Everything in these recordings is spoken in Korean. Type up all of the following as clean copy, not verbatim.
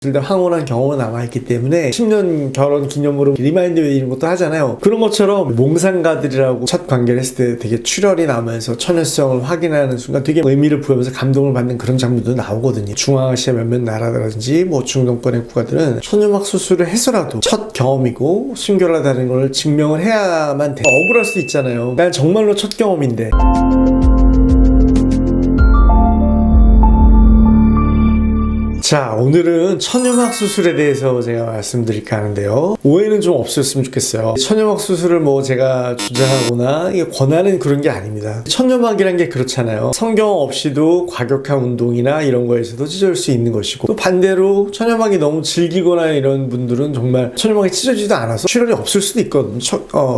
둘 다 황홀한 경험은 남아있기 때문에 10년 결혼 기념으로 리마인드 웨딩 것도 하잖아요. 그런 것처럼 몽상가들이라고 첫 관계를 했을 때 되게 출혈이 나면서 천연성을 확인하는 순간 되게 의미를 부여하면서 감동을 받는 그런 장면도 나오거든요. 중앙아시아 몇몇 나라라든지 뭐 중동권의 국가들은 천연막 수술을 해서라도 첫 경험이고 순결하다는 걸 증명을 해야만 돼. 억울할 수 있잖아요. 난 정말로 첫 경험인데. 자, 오늘은 천연막 수술에 대해서 제가 말씀드릴까 하는데요. 오해는 좀 없었으면 좋겠어요. 천연막 수술을 뭐 제가 주장하거나 이게 권하는 그런 게 아닙니다. 천연막이란 게 그렇잖아요. 성경 없이도 과격한 운동이나 이런 거에서도 찢어질 수 있는 것이고, 또 반대로 천연막이 너무 질기거나 이런 분들은 정말 천연막이 찢어지지도 않아서 출혈이 없을 수도 있거든요.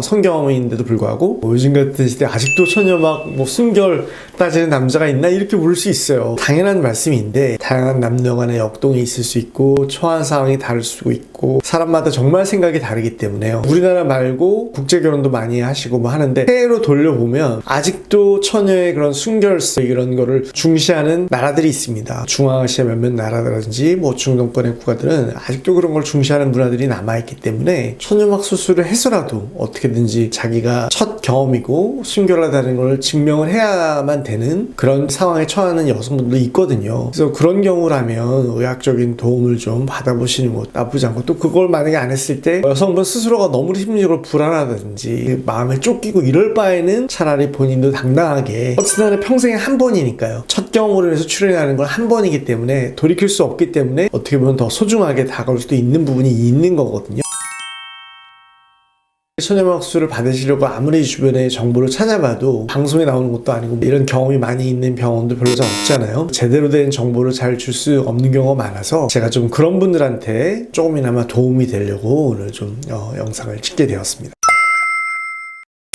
성경인데도 불구하고 요즘 같은 시대 아직도 천연막 뭐 순결 따지는 남자가 있나 이렇게 물을 수 있어요. 당연한 말씀인데 다양한 남녀 간의 역동이 있을 수 있고 처한 상황이 다를 수 있고 사람마다 정말 생각이 다르기 때문에요. 우리나라 말고 국제결혼도 많이 하시고 뭐 하는데 해외로 돌려보면 아직도 처녀의 그런 순결성 이런 거를 중시하는 나라들이 있습니다. 중앙아시아 몇몇 나라라든지 뭐 중동권의 국가들은 아직도 그런 걸 중시하는 문화들이 남아있기 때문에 천연막 수술을 해서라도 어떻게든지 자기가 첫 경험이고 순결하다는 걸 증명을 해야만 되는 그런 상황에 처하는 여성분도 있거든요. 그래서 그런 경우라면 의학적인 도움을 좀 받아보시는 것도 나쁘지 않고, 또 그걸 만약에 안 했을 때 여성분 스스로가 너무 심리적으로 불안하다든지 마음에 쫓기고 이럴 바에는 차라리 본인도 당당하게, 어쨌든 평생에 한 번이니까요. 첫 경험으로 해서 출연하는 건 한 번이기 때문에 돌이킬 수 없기 때문에 어떻게 보면 더 소중하게 다가올 수도 있는 부분이 있는 거거든요. 천연막 수술을 받으시려고 아무리 주변에 정보를 찾아봐도 방송에 나오는 것도 아니고 이런 경험이 많이 있는 병원도 별로 잘 없잖아요. 제대로 된 정보를 잘 줄 수 없는 경우가 많아서 제가 좀 그런 분들한테 조금이나마 도움이 되려고 오늘 좀 영상을 찍게 되었습니다.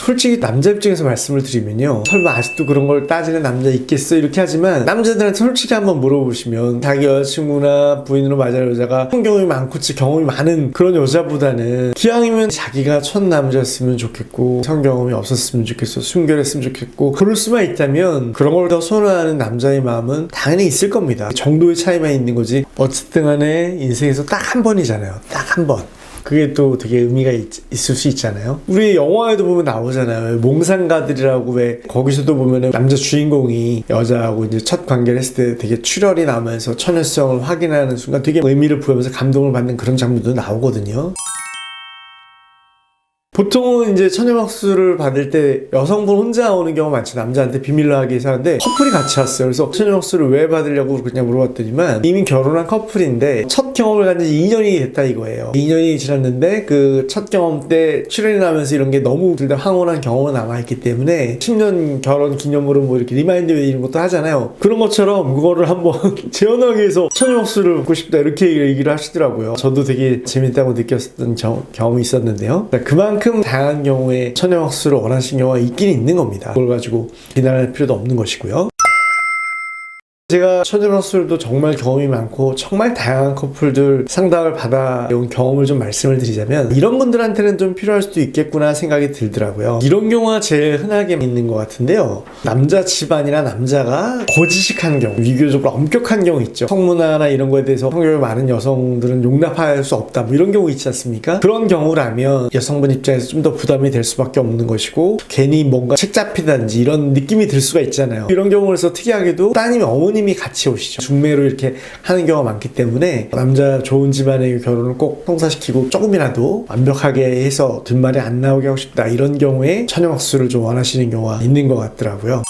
솔직히 남자 입장에서 말씀을 드리면요, 설마 아직도 그런 걸 따지는 남자 있겠어? 이렇게 하지만 남자들한테 솔직히 한번 물어보시면 자기 여자친구나 부인으로 맞을 여자가 성경험이 많고 경험이 많은 그런 여자보다는 기왕이면 자기가 첫 남자였으면 좋겠고 성경험이 없었으면 좋겠어, 순결했으면 좋겠고 그럴 수만 있다면 그런 걸 더 선호하는 남자의 마음은 당연히 있을 겁니다. 정도의 차이만 있는 거지 어쨌든 간에 인생에서 딱 한 번이잖아요. 딱 한 번. 그게 또 되게 의미가 있을 수 있잖아요. 우리 영화에도 보면 나오잖아요. 몽상가들이라고, 왜 거기서도 보면은 남자 주인공이 여자하고 이제 첫 관계를 했을 때 되게 출혈이 나면서 천연성을 확인하는 순간 되게 의미를 부여하면서 감동을 받는 그런 장면도 나오거든요. 보통은 이제 천연막 수술을 받을 때 여성분 혼자 오는 경우가 많죠. 남자한테 비밀로 하기 위해서 하는데 커플이 같이 왔어요. 그래서 천연막 수술을 왜 받으려고 그냥 물어봤더니만 이미 결혼한 커플인데 첫 경험을 가진 지 2년이 됐다 이거예요. 2년이 지났는데 그 첫 경험 때 출혈이 나면서 이런 게 너무 둘 다 황홀한 경험은 남아있기 때문에 10년 결혼 기념으로 뭐 이렇게 리마인드 웨딩 것도 하잖아요. 그런 것처럼 그거를 한번 재현하기 위해서 천연막 수술을 받고 싶다 이렇게 얘기를 하시더라고요. 저도 되게 재밌다고 느꼈던 경험이 있었는데요. 그만큼 다양한 경우에 천연막 수술을 원하시는 경우가 있긴 있는 겁니다. 그걸 가지고 비난할 필요도 없는 것이고요. 제가 천연막 수술도 정말 경험이 많고 정말 다양한 커플들 상담을 받아온 경험을 좀 말씀을 드리자면 이런 분들한테는 좀 필요할 수도 있겠구나 생각이 들더라고요. 이런 경우가 제일 흔하게 있는 것 같은데요, 남자 집안이나 남자가 고지식한 경우, 비교적으로 엄격한 경우 있죠. 성문화나 이런 거에 대해서 성격이 많은 여성들은 용납할 수 없다 뭐 이런 경우 있지 않습니까? 그런 경우라면 여성분 입장에서 좀 더 부담이 될 수밖에 없는 것이고, 괜히 뭔가 책 잡히다든지 이런 느낌이 들 수가 있잖아요. 이런 경우에서 특이하게도 따님이 어머님이 같이 오시죠. 중매로 이렇게 하는 경우가 많기 때문에 남자 좋은 집안의 결혼을 꼭 성사시키고 조금이라도 완벽하게 해서 뒷말이 안 나오게 하고 싶다 이런 경우에 천연막 수술을 좀 원하시는 경우가 있는 것 같더라고요.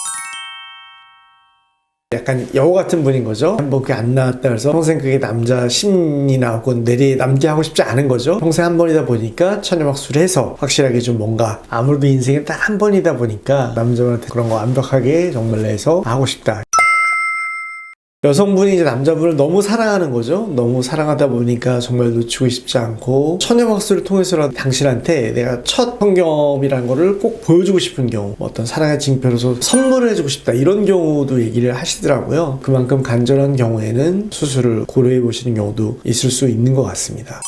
약간 여우 같은 분인 거죠. 한번 그게 안 나왔다 해서 평생 그게 남자 심이 나오고 내리 남게 하고 싶지 않은 거죠. 평생 한 번이다 보니까 천연막 수술을 해서 확실하게 좀 뭔가, 아무래도 인생에 딱 한 번이다 보니까 남자분한테 그런 거 완벽하게 정말 내서 하고 싶다. 여성분이 이제 남자분을 너무 사랑하는 거죠. 너무 사랑하다 보니까 정말 놓치고 싶지 않고 천연막 수술을 통해서라도 당신한테 내가 첫 성경험이라는 거를 꼭 보여주고 싶은 경우, 어떤 사랑의 징표로서 선물을 해주고 싶다 이런 경우도 얘기를 하시더라고요. 그만큼 간절한 경우에는 수술을 고려해 보시는 경우도 있을 수 있는 것 같습니다.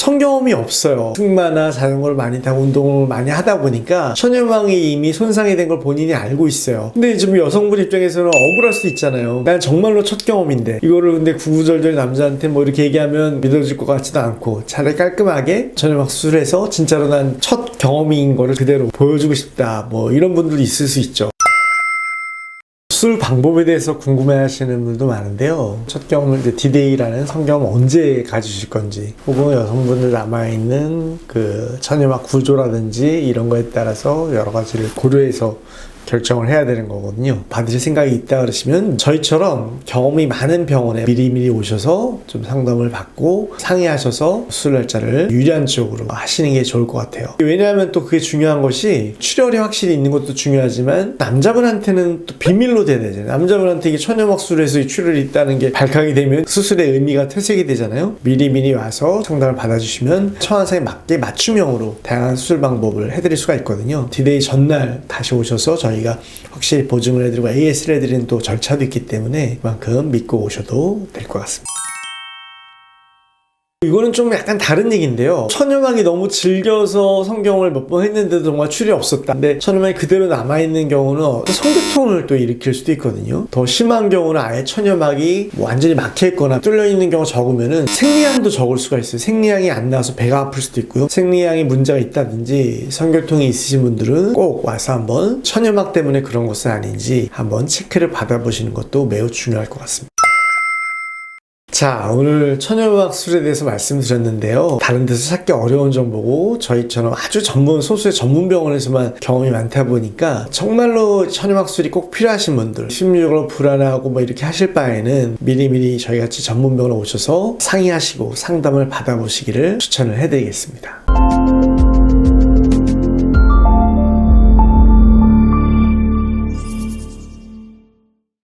성경험이 없어요. 승마나 자전거를 많이 타고 운동을 많이 하다 보니까 천여망이 이미 손상이 된 걸 본인이 알고 있어요. 근데 지금 여성분 입장에서는 억울할 수 있잖아요. 난 정말로 첫 경험인데 이거를 근데 구구절절 남자한테 뭐 이렇게 얘기하면 믿어질 것 같지도 않고 차라리 깔끔하게 천여막 수술해서 진짜로 난 첫 경험인 거를 그대로 보여주고 싶다, 뭐 이런 분들도 있을 수 있죠. 수술 방법에 대해서 궁금해 하시는 분들도 많은데요. 첫 경험을 이제 디데이라는 성경험 언제 가지실 건지, 혹은 여성분들 남아있는 그 천여막 구조라든지 이런 거에 따라서 여러 가지를 고려해서 결정을 해야 되는 거거든요. 받으실 생각이 있다 그러시면 저희처럼 경험이 많은 병원에 미리미리 오셔서 좀 상담을 받고 상의하셔서 수술 날짜를 유리한 쪽으로 하시는 게 좋을 것 같아요. 왜냐하면 또 그게 중요한 것이 출혈이 확실히 있는 것도 중요하지만 남자분한테는 또 비밀로 돼야 되잖아요. 남자분한테 이게 천여막 수술에서 이 출혈이 있다는 게 발각이 되면 수술의 의미가 퇴색이 되잖아요. 미리미리 와서 상담을 받아주시면 처환상에 맞게 맞춤형으로 다양한 수술 방법을 해드릴 수가 있거든요. 디데이 전날 다시 오셔서 저희가 확실히 보증을 해드리고 AS를 해드리는 또 절차도 있기 때문에 그만큼 믿고 오셔도 될 것 같습니다. 이거는 좀 약간 다른 얘기인데요. 천여막이 너무 질겨서 성경을 몇 번 했는데도 정말 출혈이 없었다. 근데 천여막이 그대로 남아있는 경우는 성교통을 또 일으킬 수도 있거든요. 더 심한 경우는 아예 천여막이 완전히 막혀있거나 뚫려있는 경우가 적으면은 생리양도 적을 수가 있어요. 생리양이 안 나와서 배가 아플 수도 있고요. 생리양이 문제가 있다든지 성교통이 있으신 분들은 꼭 와서 한번 천여막 때문에 그런 것은 아닌지 한번 체크를 받아보시는 것도 매우 중요할 것 같습니다. 자, 오늘 천여막 수술에 대해서 말씀드렸는데요. 다른 데서 찾기 어려운 정보고 저희처럼 아주 소수의 전문 병원에서만 경험이 많다 보니까 정말로 천여막 수술이 꼭 필요하신 분들, 심리적으로 불안하고 뭐 이렇게 하실 바에는 미리미리 저희같이 전문 병원에 오셔서 상의하시고 상담을 받아보시기를 추천을 해드리겠습니다.